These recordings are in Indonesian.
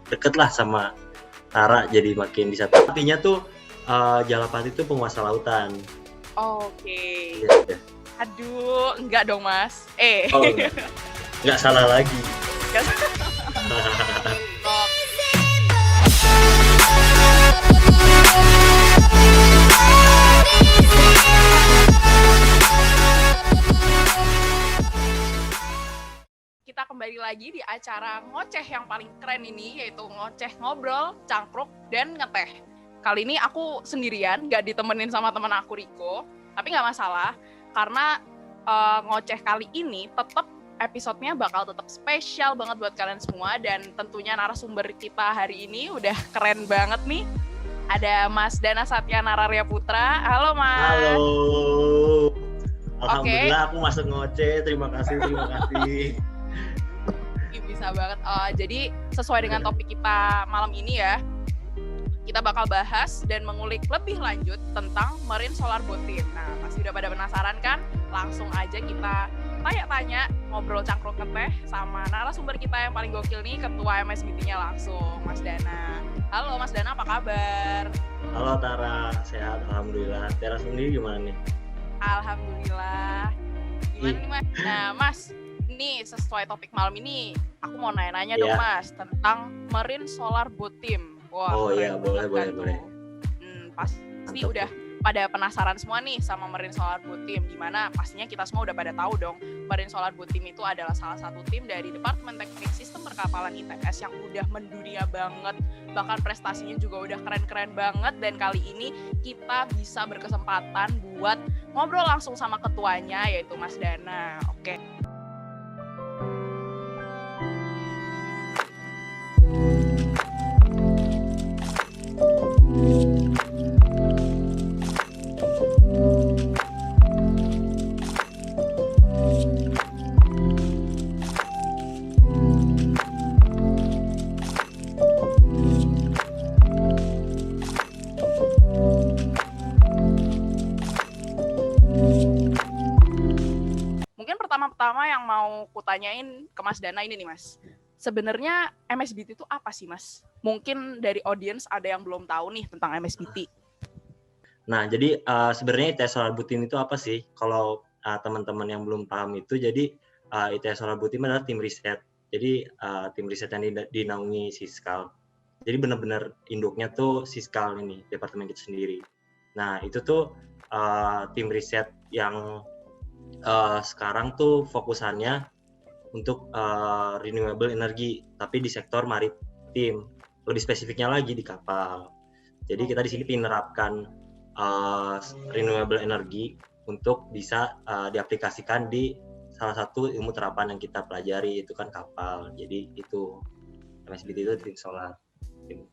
deket lah sama Tara, jadi makin bisa. Artinya tuh Jalapati itu penguasa lautan. Oke. Ya. Aduh, enggak dong Mas. Oh, enggak salah lagi. Kita kembali lagi di acara ngoceh yang paling keren ini, yaitu ngoceh ngobrol, cangkruk, dan ngeteh. Kali ini aku sendirian, gak ditemenin sama teman aku Riko, tapi gak masalah, karena ngoceh kali ini tetap episodenya bakal tetap spesial banget buat kalian semua, dan tentunya narasumber kita hari ini udah keren banget nih. Ada Mas Dana Satya Nararya Putra. Halo Mas. Halo. Alhamdulillah aku masuk ngoceh, terima kasih. Bisa banget. Jadi sesuai dengan topik kita malam ini ya, kita bakal bahas dan mengulik lebih lanjut tentang Marine Solar Boat Team. Nah, pasti udah pada penasaran kan? Langsung aja kita tanya-tanya, ngobrol cangkruk ngeteh sama narasumber kita yang paling gokil nih, ketua MSBT-nya langsung, Mas Dana. Halo Mas Dana, apa kabar? Halo Tara, sehat alhamdulillah. Tara sendiri gimana nih? Alhamdulillah. Gimana nih Mas? Nah Mas, ini sesuai topik malam ini, aku mau nanya-nanya dong Mas tentang Marine Solar Boat Team. Wah, iya boleh. Pasti mantap. Udah pada penasaran semua nih sama Marine Solar Boat Team. Gimana? Pastinya kita semua udah pada tahu dong, Marine Solar Boat Team itu adalah salah satu tim dari Departemen Teknik Sistem Perkapalan ITS yang udah mendunia banget. Bahkan prestasinya juga udah keren-keren banget. Dan kali ini kita bisa berkesempatan buat ngobrol langsung sama ketuanya, yaitu Mas Dana. Oke. Pertama yang mau kutanyain ke Mas Dana ini nih Mas, sebenarnya MSBT itu apa sih Mas? Mungkin dari audiens ada yang belum tahu nih tentang MSBT. Nah jadi sebenarnya ITS Solar Boat Team itu apa sih? Kalau teman-teman yang belum paham itu, jadi ITS Solar Boat Team adalah tim riset. Jadi tim riset yang dinaungi Siskal. Jadi benar-benar induknya tuh Siskal ini, departemen kita sendiri. Nah itu tuh tim riset yang sekarang tuh fokusannya untuk renewable energy, tapi di sektor maritim, lebih spesifiknya lagi di kapal. Jadi kita di sini menerapkan renewable energy untuk bisa diaplikasikan di salah satu ilmu terapan yang kita pelajari, itu kan kapal. Jadi itu MSBT itu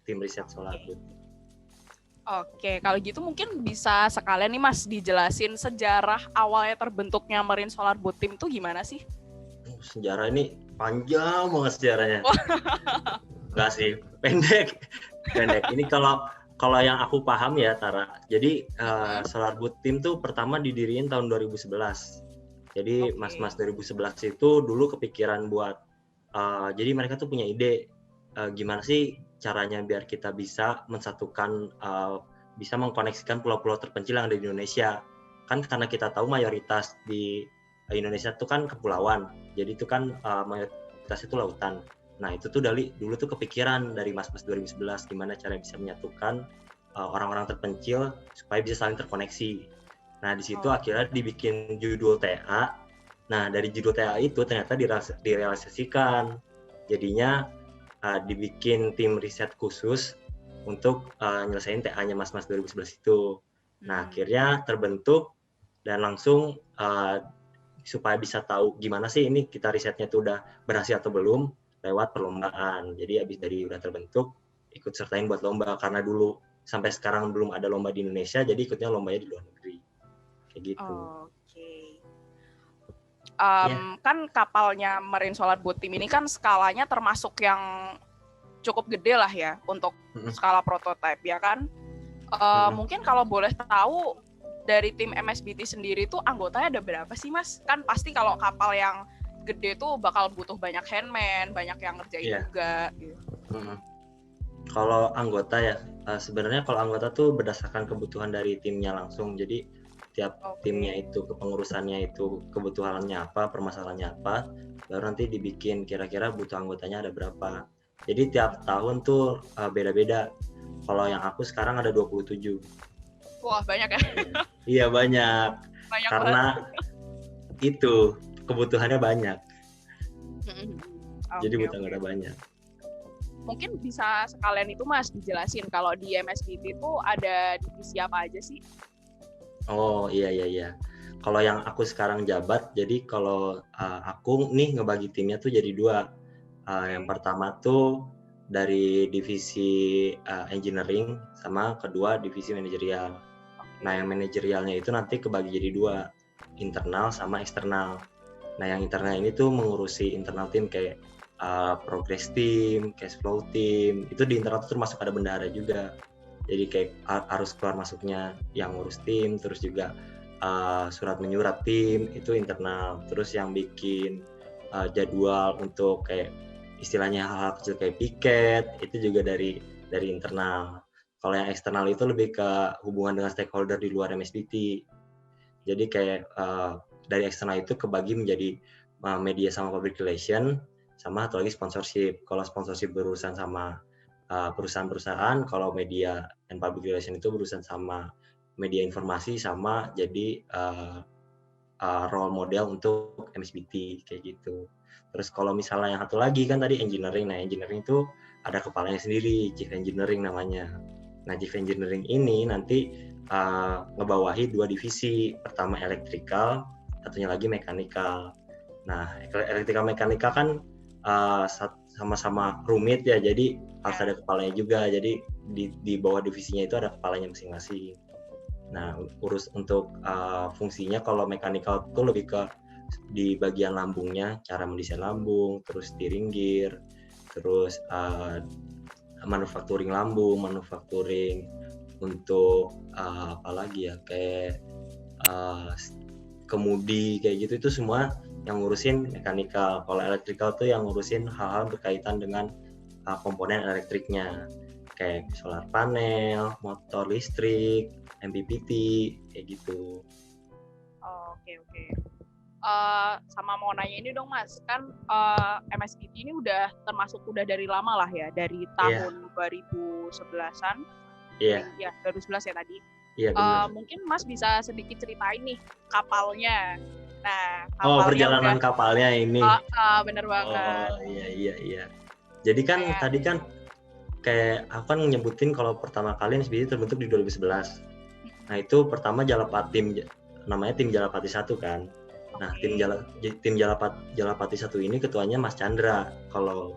tim riset solar. Oke, kalau gitu mungkin bisa sekalian nih Mas dijelasin sejarah awalnya terbentuknya Marine Solar Boat Team itu gimana sih? Sejarah ini panjang banget sejarahnya. Enggak sih, pendek. Ini kalau yang aku paham ya Tara. Jadi Solar Boat Team tuh pertama didiriin tahun 2011. Jadi mas-mas 2011 itu dulu kepikiran buat jadi mereka tuh punya ide gimana sih caranya biar kita bisa mensatukan, bisa mengkoneksikan pulau-pulau terpencil yang ada di Indonesia. Kan karena kita tahu mayoritas di Indonesia itu kan kepulauan, jadi itu kan mayoritas itu lautan. Nah itu tuh dulu tuh kepikiran dari mas-mas 2011 gimana cara bisa menyatukan orang-orang terpencil supaya bisa saling terkoneksi. Nah di situ akhirnya dibikin judul TA. Nah dari judul TA itu ternyata direalisasikan. Jadinya dibikin tim riset khusus untuk nyelesain TA-nya mas-mas 2011 itu. Nah akhirnya terbentuk dan langsung supaya bisa tahu gimana sih ini kita risetnya itu udah berhasil atau belum, lewat perlombaan. Jadi abis dari udah terbentuk, ikut sertain buat lomba, karena dulu sampai sekarang belum ada lomba di Indonesia, jadi ikutnya lombanya di luar negeri. Kayak gitu. Kan kapalnya Marine Solar Boat Team ini kan skalanya termasuk yang cukup gede lah ya untuk skala prototipe ya kan. Mungkin kalau boleh tahu dari tim MSBT sendiri tuh anggotanya ada berapa sih Mas? Kan pasti kalau kapal yang gede tuh bakal butuh banyak handman, banyak yang ngerjain juga gitu. Kalau anggota ya, sebenarnya kalau anggota tuh berdasarkan kebutuhan dari timnya langsung. Jadi tiap timnya itu kepengurusannya itu kebutuhannya apa, permasalahannya apa, baru nanti dibikin kira-kira butuh anggotanya ada berapa. Jadi tiap tahun tuh beda-beda. Kalau yang aku sekarang ada 27. Wah, banyak ya. Iya banyak. Banyak Karena itu kebutuhannya banyak. Jadi butuh anggota banyak. Mungkin bisa sekalian itu Mas dijelasin kalau di MSBT itu ada divisi apa aja sih? Oh iya. Kalau yang aku sekarang jabat, jadi kalau aku nih ngebagi timnya tuh jadi dua. Yang pertama tuh dari divisi engineering sama kedua divisi manajerial. Nah yang manajerialnya itu nanti kebagi jadi dua, internal sama eksternal. Nah yang internal ini tuh mengurusi internal tim kayak progress team, cash flow team, itu di internal tuh termasuk ada bendahara juga. Jadi kayak harus keluar masuknya yang ngurus tim, terus juga surat menyurat tim itu internal. Terus yang bikin jadwal untuk kayak istilahnya hal-hal kecil kayak piket itu juga dari internal. Kalau yang eksternal itu lebih ke hubungan dengan stakeholder di luar MSBT. Jadi kayak dari eksternal itu kebagi menjadi media sama public relation, sama satu lagi sponsorship. Kalau sponsorship berurusan sama perusahaan-perusahaan, kalau media and public relation itu berurusan sama media informasi sama jadi role model untuk MSBT kayak gitu. Terus kalau misalnya yang satu lagi kan tadi engineering, nah engineering itu ada kepalanya sendiri, chief engineering namanya. Nah chief engineering ini nanti ngebawahi dua divisi, pertama electrical, satunya lagi mechanical. Nah electrical mechanical kan sama-sama rumit ya, jadi harus ada kepalanya juga, jadi di bawah divisinya itu ada kepalanya masing-masing. Nah urus untuk fungsinya kalau mechanical itu lebih ke di bagian lambungnya, cara mendesain lambung, terus steering gear, terus manufacturing lambung, manufacturing untuk apa lagi ya, kayak kemudi kayak gitu, itu semua yang ngurusin mechanical. Kalau electrical tuh yang ngurusin hal-hal berkaitan dengan komponen elektriknya, kayak solar panel, motor listrik, MPPT kayak gitu. Oke. Sama mau nanya ini dong Mas, kan MSBT ini udah termasuk udah dari lama lah ya, dari tahun 2011-an. Iya. Ya 2011 ya tadi. Iya. Mungkin Mas bisa sedikit ceritain nih kapalnya. Nah, kapalnya perjalanan udah, kapalnya ini. Bener banget. Oh iya. Jadi kan tadi kan kayak aku kan nyebutin kalau pertama kali MSBT terbentuk di 2011. Nah itu pertama Jalapati, namanya tim Jalapati 1 kan. Nah tim Jalapati 1 ini ketuanya Mas Chandra. Kalau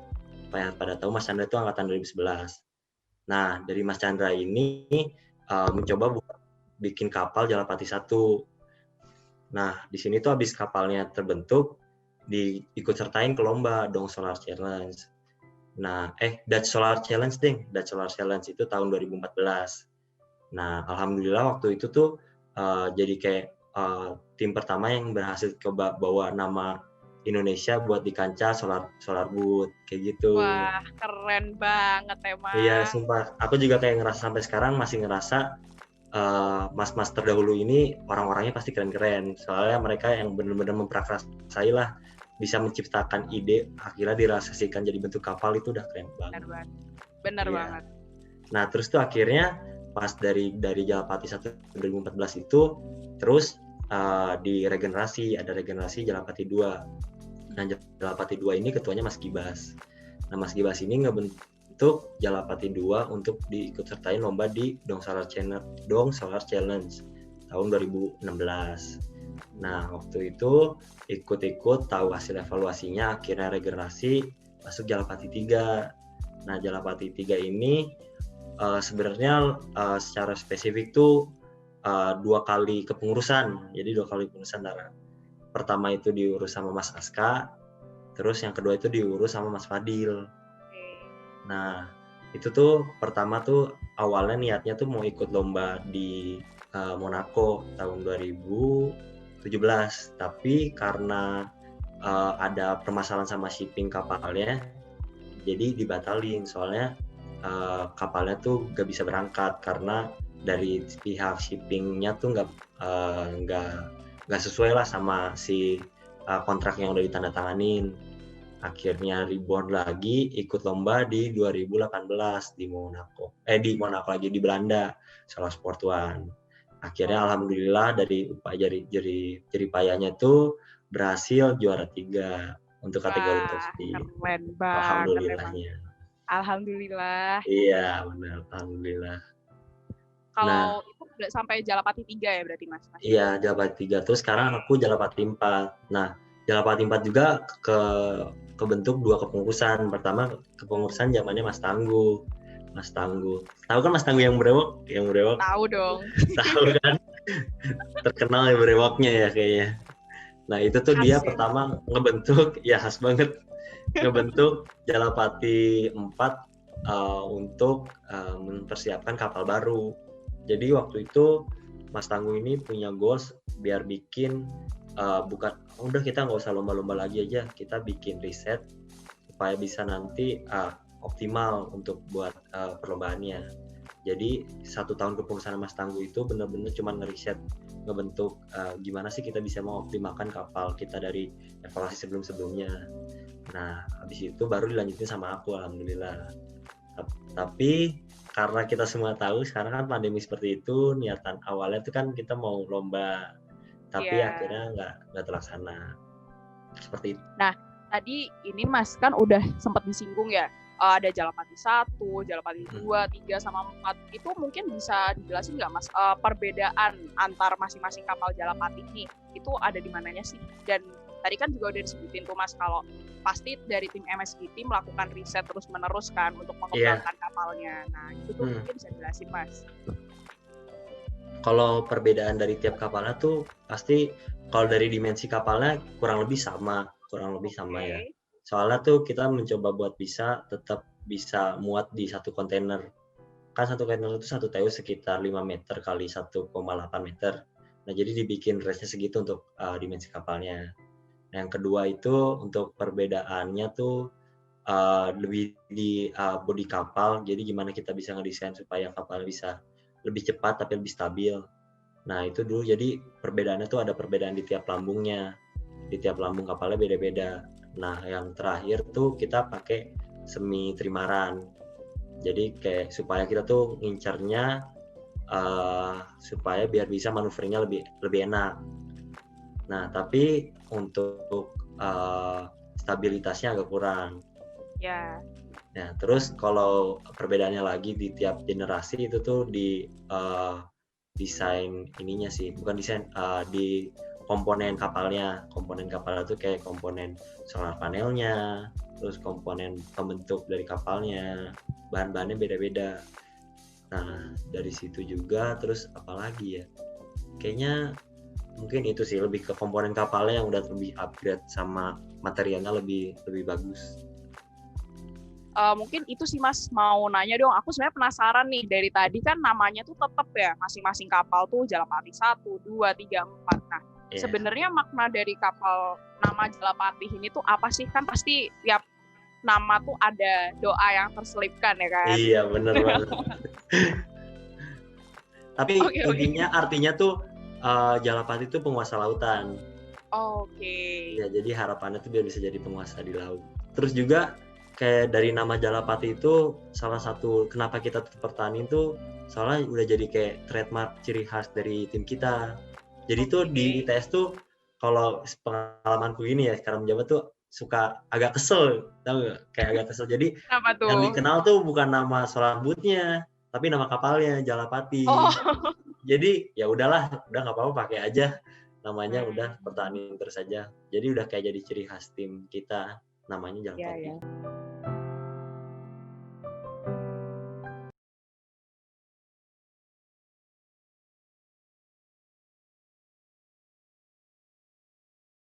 pada tahu Mas Chandra itu angkatan 2011. Nah dari Mas Chandra ini mencoba buat bikin kapal Jalapati 1. Nah di sini tuh habis kapalnya terbentuk, diikut sertain ke lomba Dong Solar Challenge. Nah Dutch Solar Challenge itu tahun 2014. Nah alhamdulillah waktu itu tuh jadi kayak tim pertama yang berhasil bawa nama Indonesia buat di kancah solar boot kayak gitu. Wah keren banget emang. Iya sumpah, aku juga kayak ngerasa sampai sekarang masih ngerasa mas-mas terdahulu ini orang-orangnya pasti keren-keren, soalnya mereka yang benar-benar memprakarsai lah, bisa menciptakan ide akhirnya direalisasikan jadi bentuk kapal, itu udah keren banget. Bener banget. Nah terus tuh akhirnya pas dari Jalapati 1 2014 itu terus diregenerasi, ada regenerasi Jalapati 2. Nah Jalapati 2 ini ketuanya Mas Gibas. Nah Mas Gibas ini ngebentuk Jalapati 2 untuk diikut sertain lomba di Dong Solar Challenge tahun 2016. Nah waktu itu ikut tahu hasil evaluasinya, akhirnya regenerasi masuk Jalapati 3. Nah Jalapati 3 ini sebenarnya secara spesifik tuh 2 kali kepengurusan. Jadi 2 kali kepengurusan darah. Pertama itu diurus sama Mas Aska, terus yang kedua itu diurus sama Mas Fadil. Nah itu tuh pertama tuh awalnya niatnya tuh mau ikut lomba di Monaco tahun 2017, tapi karena ada permasalahan sama shipping kapalnya, jadi dibatalin. Soalnya kapalnya tuh gak bisa berangkat karena dari pihak shippingnya tuh nggak sesuai lah sama si kontrak yang udah ditandatanganin. Akhirnya reborn lagi ikut lomba di 2018 di Monaco lagi di Belanda, Salah Sport One. Akhirnya alhamdulillah dari upaya jerih payahnya tuh berhasil juara 3 untuk kategori top speed. Keren banget. Alhamdulillahnya. Alhamdulillah. Iya benar, alhamdulillah. Kalau itu udah sampai Jalapati 3 ya berarti Mas? Iya, Jalapati 3. Terus sekarang aku Jalapati 4. Nah, Jalapati 4 juga kebentuk 2 kepengurusan. Pertama kepengurusan zamannya Mas Tangguh. Tahu kan Mas Tangguh yang berewok? Tahu dong. Tahu kan? Terkenal ya berewoknya ya kayaknya. Nah, itu tuh khas dia ya? Pertama ngebentuk, ya khas banget. Ngebentuk Jalapati 4 untuk mempersiapkan kapal baru. Jadi waktu itu Mas Tangguh ini punya goals biar bikin bukan udah kita nggak usah lomba-lomba lagi aja, kita bikin riset supaya bisa nanti optimal untuk buat perlombaannya. Jadi 1 tahun kepengurusan Mas Tangguh itu benar-benar cuma ngeriset, ngebentuk gimana sih kita bisa mengoptimalkan kapal kita dari evaluasi sebelum-sebelumnya. Nah habis itu baru dilanjutin sama aku, alhamdulillah. Tapi karena kita semua tahu sekarang kan pandemi seperti itu, niatan awalnya itu kan kita mau lomba, tapi akhirnya nggak terlaksana. Seperti itu. Nah, tadi ini Mas kan udah sempat disinggung ya, ada Jalapati 1, Jalapati 2, 3, sama 4. Itu mungkin bisa dijelasin nggak Mas, perbedaan antar masing-masing kapal Jalapati ini, itu ada di mananya sih? Dan tadi kan juga udah disebutin tuh Mas, kalau pasti dari tim MSGT melakukan riset terus-menerus kan untuk mengembangkan kapalnya. Nah, itu tuh mungkin bisa jelasin Mas. Kalau perbedaan dari tiap kapalnya tuh pasti kalau dari dimensi kapalnya kurang lebih sama ya. Soalnya tuh kita mencoba buat tetap bisa muat di satu kontainer. Kan satu kontainer itu 1 TEU sekitar 5 meter kali 1,8 meter. Nah, jadi dibikin range-nya segitu untuk dimensi kapalnya. Yang kedua itu untuk perbedaannya tuh lebih di bodi kapal. Jadi gimana kita bisa ngedesain supaya kapal bisa lebih cepat tapi lebih stabil. Nah itu dulu, jadi perbedaannya tuh ada perbedaan di tiap lambungnya. Di tiap lambung kapalnya beda-beda. Nah yang terakhir tuh kita pakai semi trimaran. Jadi kayak supaya kita tuh ngincernya supaya biar bisa manuvernya lebih enak. Nah tapi untuk stabilitasnya agak kurang. Ya. Nah terus kalau perbedaannya lagi di tiap generasi itu tuh di desain ininya sih, bukan desain, di komponen kapalnya. Komponen kapalnya tuh kayak komponen solar panelnya, terus komponen pembentuk dari kapalnya, bahan-bahannya beda-beda. Nah dari situ juga, terus apalagi ya, kayaknya mungkin itu sih, lebih ke komponen kapalnya yang udah lebih upgrade sama materialnya lebih bagus. Mungkin itu sih Mas, mau nanya dong, aku sebenarnya penasaran nih, dari tadi kan namanya tuh tetap ya masing-masing kapal tuh Jalapati 1, 2, 3, 4. Nah sebenarnya makna dari kapal nama Jalapati ini tuh apa sih? Kan pasti tiap nama tuh ada doa yang terselipkan ya kan? Iya bener banget. Tapi intinya artinya tuh Jalapati itu penguasa lautan. Oke. Ya jadi harapannya tuh biar bisa jadi penguasa di laut. Terus juga kayak dari nama Jalapati itu salah satu kenapa kita tetap pertahanin tuh soalnya udah jadi kayak trademark ciri khas dari tim kita. Jadi tuh di ITS tuh kalau pengalamanku ini ya sekarang menjabat tuh suka agak kesel, tahu nggak? Kayak agak kesel. Jadi yang dikenal tuh bukan nama solar bootnya, tapi nama kapalnya Jalapati. Jadi ya udahlah, udah nggak apa-apa pakai aja namanya, udah pertahanin terus aja. Jadi udah kayak jadi ciri khas tim kita, namanya Jalapati.